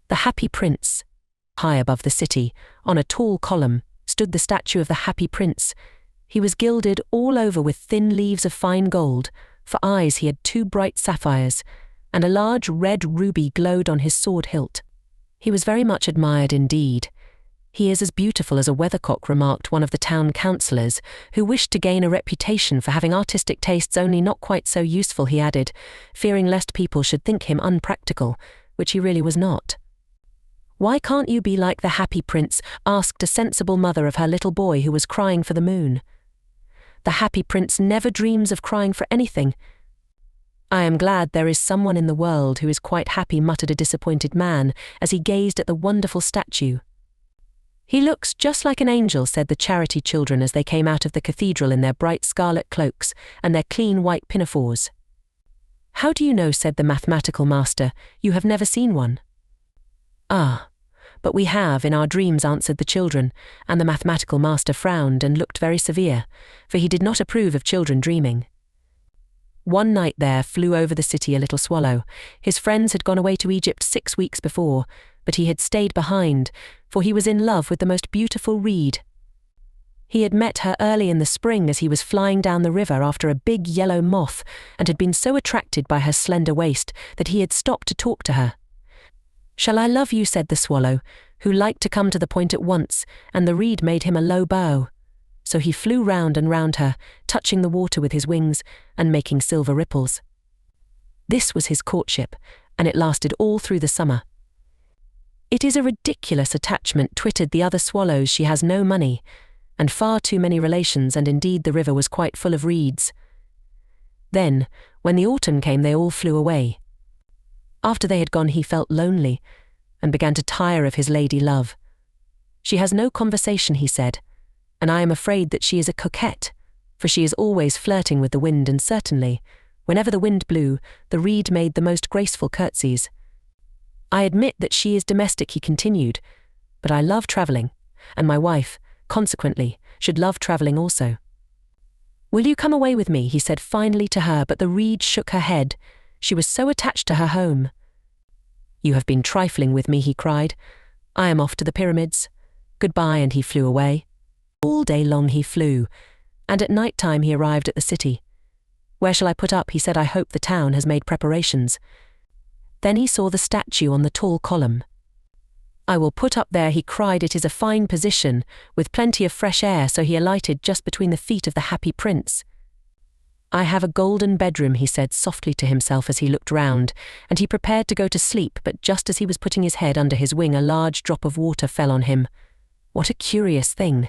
The Happy Prince. High above the city, on a tall column, stood the statue of the Happy Prince. He was gilded all over with thin leaves of fine gold. For eyes he had 2 bright sapphires, and a large red ruby glowed on his sword hilt. He was very much admired indeed. "He is as beautiful as a weathercock," remarked one of the town councillors, who wished to gain a reputation for having artistic tastes only not quite so useful, he added, fearing lest people should think him unpractical, which he really was not. "Why can't you be like the Happy Prince?" asked a sensible mother of her little boy who was crying for the moon. "The Happy Prince never dreams of crying for anything." "I am glad there is someone in the world who is quite happy," muttered a disappointed man as he gazed at the wonderful statue. "He looks just like an angel," said the charity children as they came out of the cathedral in their bright scarlet cloaks and their clean white pinafores. "How do you know?" said the mathematical master. "You have never seen one." "Ah, but we have in our dreams," answered the children, and the mathematical master frowned and looked very severe, for he did not approve of children dreaming. One night there flew over the city a little swallow. His friends had gone away to Egypt 6 weeks before, but he had stayed behind, for he was in love with the most beautiful reed. He had met her early in the spring as he was flying down the river after a big yellow moth, and had been so attracted by her slender waist that he had stopped to talk to her. "Shall I love you?" said the swallow, who liked to come to the point at once, and the reed made him a low bow. So he flew round and round her, touching the water with his wings and making silver ripples. This was his courtship, and it lasted all through the summer. "It is a ridiculous attachment," twittered the other swallows. "She has no money, and far too many relations, and indeed the river was quite full of reeds." Then, when the autumn came, they all flew away. After they had gone, he felt lonely, and began to tire of his lady love. "She has no conversation," he said, "and I am afraid that she is a coquette, for she is always flirting with the wind, and certainly, whenever the wind blew, the reed made the most graceful curtsies. I admit that she is domestic," he continued, "but I love travelling, and my wife, consequently, should love travelling also. Will you come away with me?" he said finally to her, but the reed shook her head. She was so attached to her home. "You have been trifling with me," he cried. "I am off to the pyramids. Goodbye," and he flew away. All day long he flew, and at night time he arrived at the city. "Where shall I put up?" he said. "I hope the town has made preparations." Then he saw the statue on the tall column. "I will put up there," he cried. "It is a fine position, with plenty of fresh air," so he alighted just between the feet of the Happy Prince. "I have a golden bedroom," he said softly to himself as he looked round, and he prepared to go to sleep, but just as he was putting his head under his wing, a large drop of water fell on him. "What a curious thing!"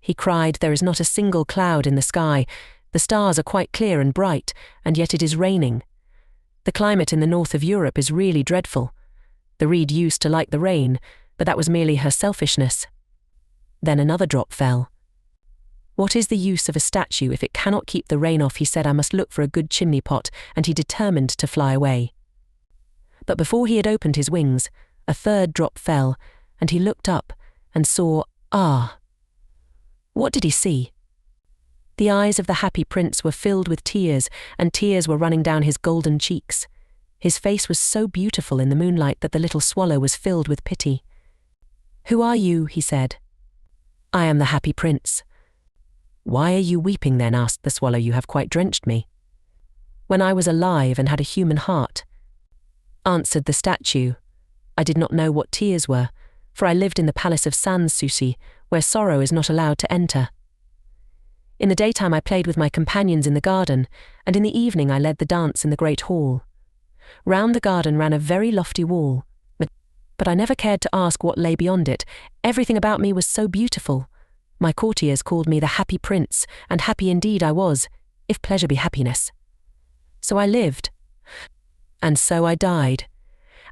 he cried. "There is not a single cloud in the sky. The stars are quite clear and bright, and yet it is raining. The climate in the north of Europe is really dreadful. The reed used to like the rain, but that was merely her selfishness." Then another drop fell. "What is the use of a statue if it cannot keep the rain off?" he said. "I must look for a good chimney pot," and he determined to fly away. But before he had opened his wings, a third drop fell, and he looked up and saw, What did he see? The eyes of the Happy Prince were filled with tears, and tears were running down his golden cheeks. His face was so beautiful in the moonlight that the little swallow was filled with pity. "Who are you?" he said. "I am the Happy Prince." "Why are you weeping then?" asked the swallow. "You have quite drenched me." "When I was alive and had a human heart," answered the statue, "I did not know what tears were, for I lived in the palace of Sans-Souci, where sorrow is not allowed to enter. In the daytime I played with my companions in the garden, and in the evening I led the dance in the great hall. Round the garden ran a very lofty wall, but I never cared to ask what lay beyond it. Everything about me was so beautiful. My courtiers called me the Happy Prince, and happy indeed I was, if pleasure be happiness. So I lived, and so I died.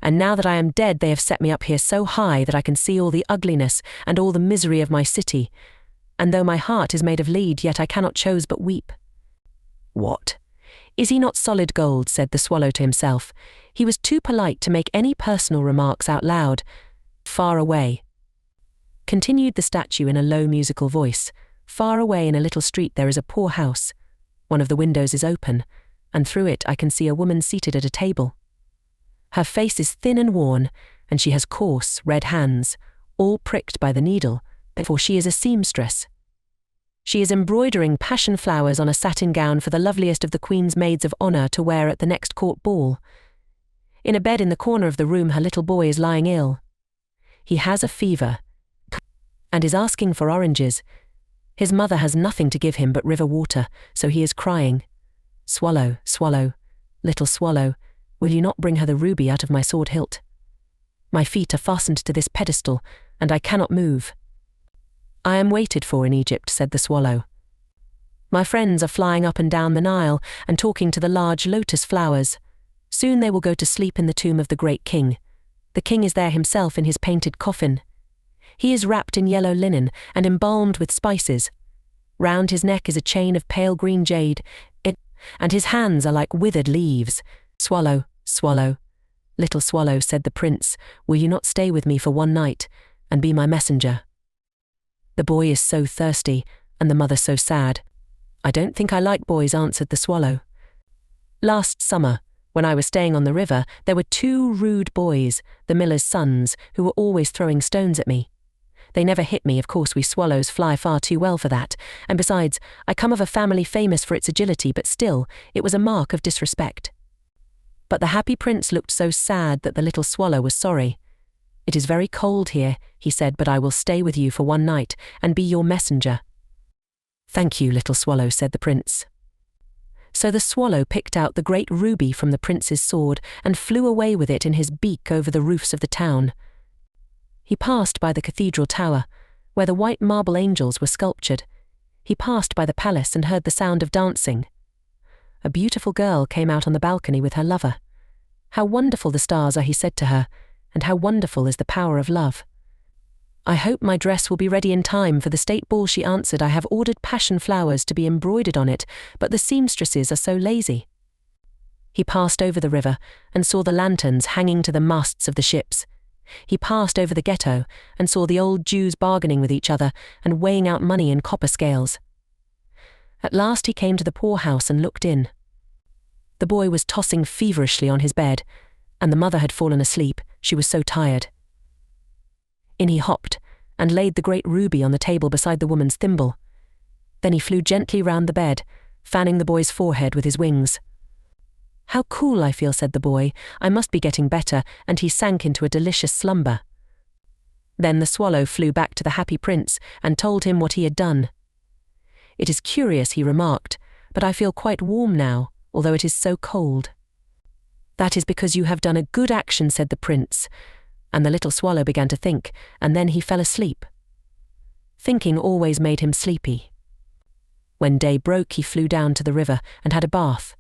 And now that I am dead, they have set me up here so high that I can see all the ugliness and all the misery of my city. And though my heart is made of lead, yet I cannot choose but weep." "What? Is he not solid gold?" said the swallow to himself. He was too polite to make any personal remarks out loud. "Far away," continued the statue in a low musical voice, "far away in a little street there is a poor house. One of the windows is open, and through it I can see a woman seated at a table. Her face is thin and worn, and she has coarse, red hands, all pricked by the needle, for she is a seamstress. She is embroidering passion flowers on a satin gown for the loveliest of the Queen's maids of honour to wear at the next court ball. In a bed in the corner of the room her little boy is lying ill. He has a fever, and is asking for oranges. His mother has nothing to give him but river water, so he is crying, "Swallow, swallow, little swallow, will you not bring her the ruby out of my sword hilt? My feet are fastened to this pedestal, and I cannot move." "I am waited for in Egypt," said the swallow. "My friends are flying up and down the Nile and talking to the large lotus flowers. Soon they will go to sleep in the tomb of the great king. The king is there himself in his painted coffin. He is wrapped in yellow linen and embalmed with spices. Round his neck is a chain of pale green jade, and his hands are like withered leaves. Swallow, swallow, little swallow," said the prince, "will you not stay with me for one night and be my messenger?" The boy is so thirsty, and the mother so sad. "I don't think I like boys," answered the swallow. "Last summer, when I was staying on the river, there were 2 rude boys, the miller's sons, who were always throwing stones at me. They never hit me, of course we swallows fly far too well for that, and besides, I come of a family famous for its agility, but still, it was a mark of disrespect." But the happy prince looked so sad that the little swallow was sorry. "It is very cold here," he said, "but I will stay with you for one night and be your messenger." "Thank you, little swallow," said the prince. So the swallow picked out the great ruby from the prince's sword and flew away with it in his beak over the roofs of the town. He passed by the cathedral tower, where the white marble angels were sculptured. He passed by the palace and heard the sound of dancing. A beautiful girl came out on the balcony with her lover. "How wonderful the stars are," he said to her, "and how wonderful is the power of love." "I hope my dress will be ready in time for the state ball," she answered. "I have ordered passion flowers to be embroidered on it, but the seamstresses are so lazy." He passed over the river and saw the lanterns hanging to the masts of the ships. He passed over the ghetto and saw the old Jews bargaining with each other and weighing out money in copper scales. At last he came to the poorhouse and looked in. The boy was tossing feverishly on his bed, and the mother had fallen asleep, she was so tired. In he hopped and laid the great ruby on the table beside the woman's thimble. Then he flew gently round the bed, fanning the boy's forehead with his wings. "How cool I feel," said the boy. "I must be getting better," and he sank into a delicious slumber. Then the swallow flew back to the happy prince and told him what he had done. "It is curious," he remarked, "but I feel quite warm now, although it is so cold." "That is because you have done a good action," said the prince, and the little swallow began to think, and then he fell asleep. Thinking always made him sleepy. When day broke, he flew down to the river and had a bath.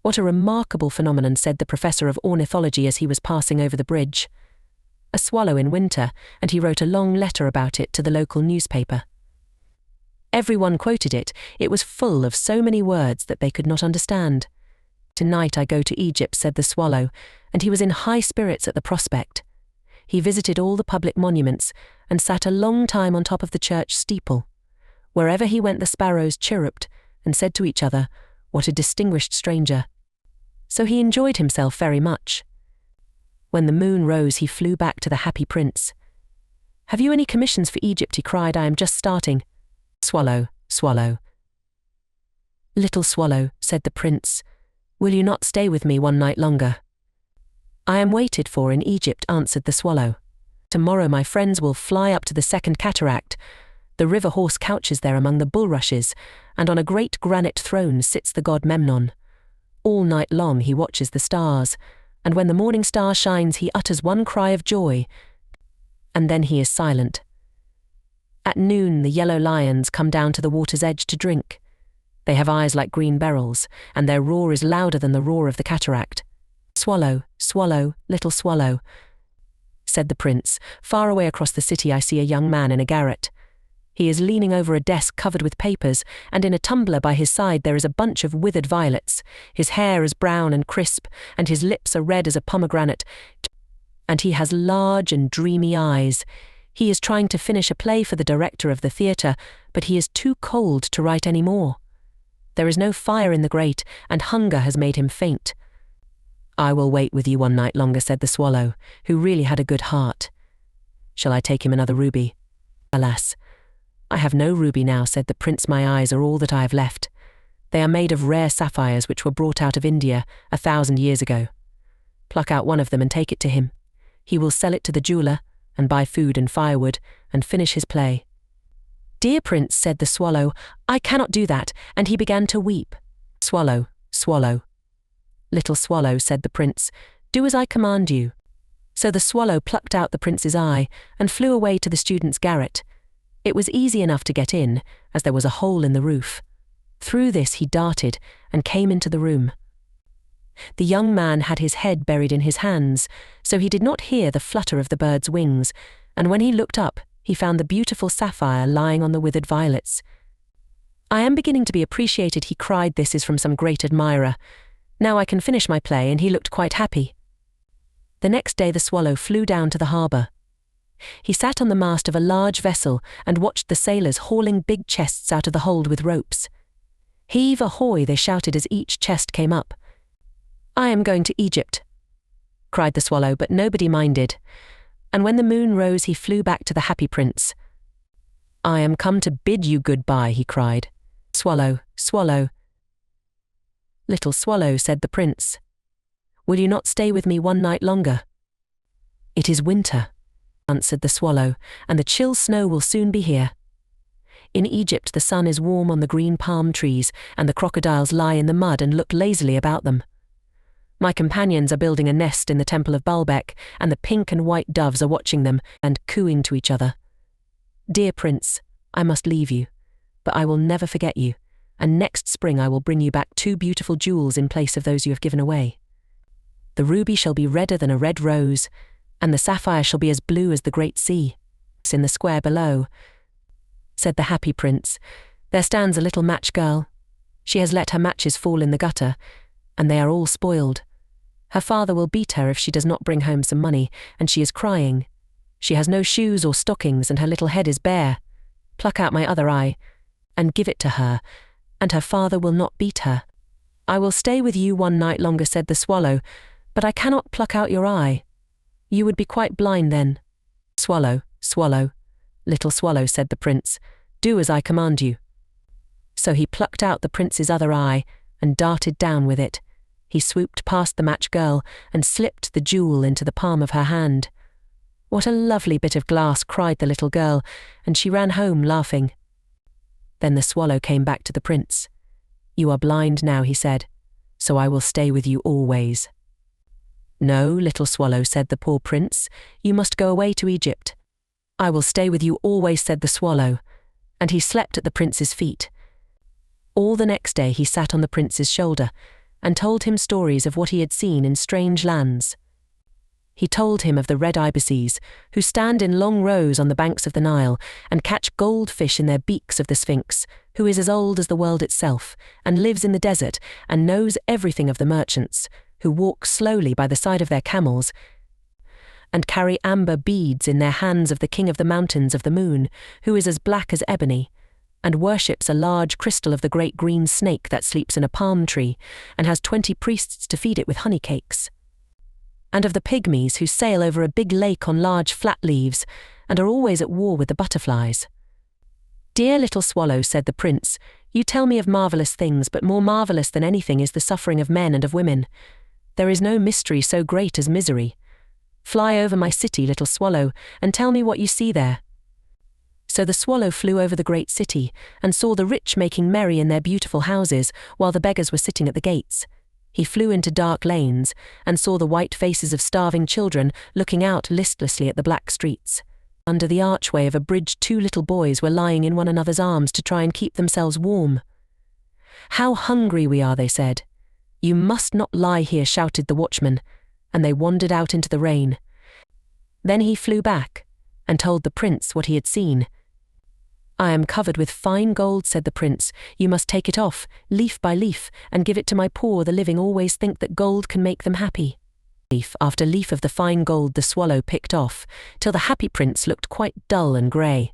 "What a remarkable phenomenon," said the professor of ornithology as he was passing over the bridge. "A swallow in winter," and he wrote a long letter about it to the local newspaper. Everyone quoted it. It was full of so many words that they could not understand. "Tonight I go to Egypt," said the swallow, and he was in high spirits at the prospect. He visited all the public monuments and sat a long time on top of the church steeple. Wherever he went the sparrows chirruped and said to each other, "What a distinguished stranger." So he enjoyed himself very much. When the moon rose, he flew back to the happy prince. "Have you any commissions for Egypt?" he cried. "I am just starting." "Swallow, swallow." "Little swallow," said the prince, "will you not stay with me one night longer?" "I am waited for in Egypt," answered the swallow. "Tomorrow my friends will fly up to the second cataract. The river horse couches there among the bulrushes, and on a great granite throne sits the god Memnon. All night long he watches the stars, and when the morning star shines he utters one cry of joy, and then he is silent. At noon the yellow lions come down to the water's edge to drink. They have eyes like green beryls, and their roar is louder than the roar of the cataract. "Swallow, swallow, little swallow," said the prince. "Far away across the city I see a young man in a garret. He is leaning over a desk covered with papers, and in a tumbler by his side there is a bunch of withered violets. His hair is brown and crisp, and his lips are red as a pomegranate, and he has large and dreamy eyes. He is trying to finish a play for the director of the theatre, but he is too cold to write any more. There is no fire in the grate, and hunger has made him faint. I will wait with you one night longer, said the swallow, who really had a good heart. Shall I take him another ruby? Alas, I have no ruby now, said the prince. My eyes are all that I have left. They are made of rare sapphires which were brought out of India 1,000 years ago. Pluck out one of them and take it to him. He will sell it to the jeweler and buy food and firewood and finish his play. Dear prince, said the swallow, I cannot do that, and he began to weep. Swallow, swallow. Little swallow, said the prince, do as I command you. So the swallow plucked out the prince's eye and flew away to the student's garret. It was easy enough to get in, as there was a hole in the roof. Through this he darted and came into the room. The young man had his head buried in his hands, so he did not hear the flutter of the bird's wings, and when he looked up, he found the beautiful sapphire lying on the withered violets. I am beginning to be appreciated, he cried. This is from some great admirer. Now I can finish my play, and he looked quite happy. The next day the swallow flew down to the harbour. He sat on the mast of a large vessel and watched the sailors hauling big chests out of the hold with ropes. Heave ahoy, they shouted as each chest came up. I am going to Egypt, cried the swallow, but nobody minded, and when the moon rose he flew back to the happy prince. I am come to bid you goodbye, he cried. Swallow, swallow. Little swallow, said the prince, will you not stay with me one night longer? It is winter, answered the swallow, and the chill snow will soon be here. In Egypt the sun is warm on the green palm trees, and the crocodiles lie in the mud and look lazily about them. My companions are building a nest in the temple of Baalbek, and the pink and white doves are watching them and cooing to each other. Dear prince, I must leave you, but I will never forget you, and next spring I will bring you back 2 beautiful jewels in place of those you have given away. The ruby shall be redder than a red rose, and the sapphire shall be as blue as the great sea. In the square below, said the happy prince, there stands a little match girl. She has let her matches fall in the gutter, and they are all spoiled. Her father will beat her if she does not bring home some money, and she is crying. She has no shoes or stockings, and her little head is bare. Pluck out my other eye, and give it to her, and her father will not beat her. I will stay with you one night longer, said the swallow, but I cannot pluck out your eye. You would be quite blind then. Swallow, swallow. Little swallow, said the prince, do as I command you. So he plucked out the prince's other eye and darted down with it. He swooped past the match girl and slipped the jewel into the palm of her hand. What a lovely bit of glass, cried the little girl, and she ran home laughing. Then the swallow came back to the prince. You are blind now, he said, so I will stay with you always. No, little swallow, said the poor prince, you must go away to Egypt. I will stay with you always, said the swallow, and he slept at the prince's feet. All the next day he sat on the prince's shoulder and told him stories of what he had seen in strange lands. He told him of the red ibises, who stand in long rows on the banks of the Nile and catch goldfish in their beaks, of the Sphinx, who is as old as the world itself and lives in the desert and knows everything, of the merchants, who walk slowly by the side of their camels and carry amber beads in their hands, of the king of the mountains of the moon, who is as black as ebony, and worships a large crystal of the great green snake that sleeps in a palm tree and has 20 priests to feed it with honey cakes. And of the pygmies who sail over a big lake on large flat leaves and are always at war with the butterflies. Dear little swallow, said the prince, you tell me of marvellous things, but more marvellous than anything is the suffering of men and of women. There is no mystery so great as misery. Fly over my city, little swallow, and tell me what you see there. So the swallow flew over the great city and saw the rich making merry in their beautiful houses while the beggars were sitting at the gates. He flew into dark lanes and saw the white faces of starving children looking out listlessly at the black streets. Under the archway of a bridge 2 little boys were lying in one another's arms to try and keep themselves warm. How hungry we are, they said. You must not lie here, shouted the watchman, and they wandered out into the rain. Then he flew back and told the prince what he had seen. I am covered with fine gold, said the prince. You must take it off, leaf by leaf, and give it to my poor. The living always think that gold can make them happy. Leaf after leaf of the fine gold the swallow picked off, till the happy prince looked quite dull and grey.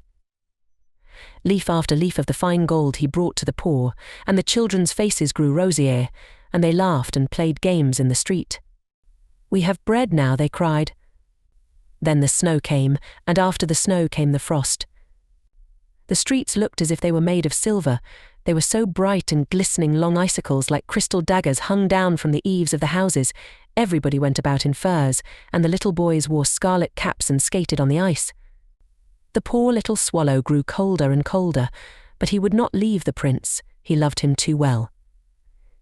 Leaf after leaf of the fine gold he brought to the poor, and the children's faces grew rosier, and they laughed and played games in the street. "We have bread now," they cried. Then the snow came, and after the snow came the frost. The streets looked as if they were made of silver. They were so bright and glistening, long icicles like crystal daggers hung down from the eaves of the houses. Everybody went about in furs, and the little boys wore scarlet caps and skated on the ice. The poor little swallow grew colder and colder, but he would not leave the prince. He loved him too well.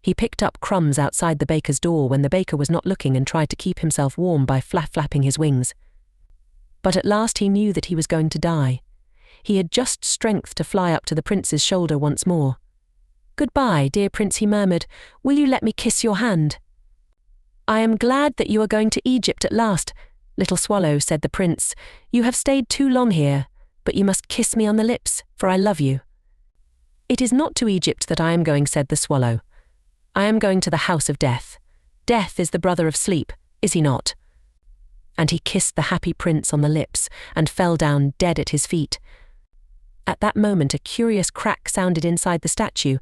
He picked up crumbs outside the baker's door when the baker was not looking and tried to keep himself warm by flapping his wings. But at last he knew that he was going to die. He had just strength to fly up to the prince's shoulder once more. "Goodbye, dear prince," he murmured. "Will you let me kiss your hand?" "I am glad that you are going to Egypt at last, little swallow," said the prince. "You have stayed too long here, but you must kiss me on the lips, for I love you." "It is not to Egypt that I am going," said the swallow. "I am going to the house of death. Death is the brother of sleep, is he not?" And he kissed the happy prince on the lips and fell down dead at his feet. At that moment a curious crack sounded inside the statue,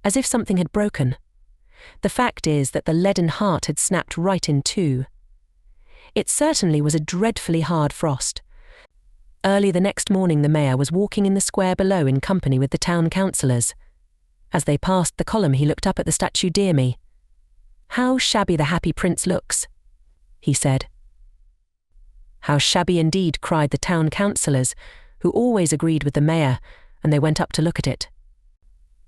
as if something had broken. The fact is that the leaden heart had snapped right in two. It certainly was a dreadfully hard frost. Early the next morning the mayor was walking in the square below in company with the town councillors. As they passed the column he looked up at the statue. "Dear me, how shabby the happy prince looks," he said. "How shabby indeed," cried the town councillors, who always agreed with the mayor, and they went up to look at it.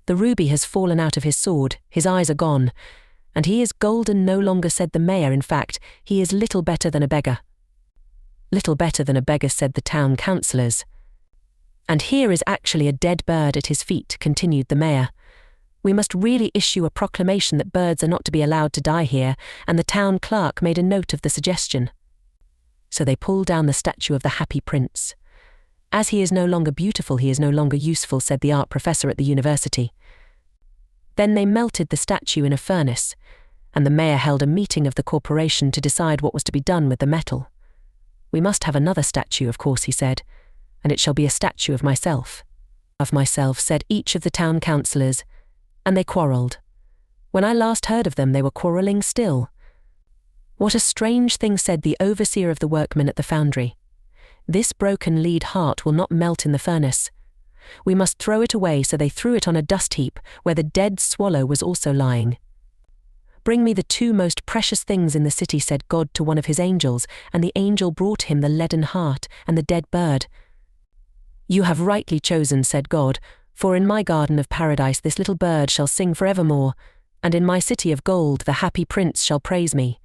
"The ruby has fallen out of his sword, his eyes are gone, and he is golden no longer," said the mayor. "In fact, he is little better than a beggar." "Little better than a beggar," said the town councillors. "And here is actually a dead bird at his feet," continued the mayor. "We must really issue a proclamation that birds are not to be allowed to die here," and the town clerk made a note of the suggestion. So they pulled down the statue of the happy prince. "As he is no longer beautiful, he is no longer useful," said the art professor at the university. Then they melted the statue in a furnace, and the mayor held a meeting of the corporation to decide what was to be done with the metal. "We must have another statue, of course," he said, "and it shall be a statue of myself." "Of myself," said each of the town councillors, and they quarrelled. When I last heard of them, they were quarrelling still. "What a strange thing," said the overseer of the workmen at the foundry. "This broken lead heart will not melt in the furnace. We must throw it away." So they threw it on a dust heap where the dead swallow was also lying. "Bring me the two most precious things in the city," said God to one of his angels, and the angel brought him the leaden heart and the dead bird. "You have rightly chosen," said God, "for in my garden of paradise this little bird shall sing forevermore, and in my city of gold the happy prince shall praise me."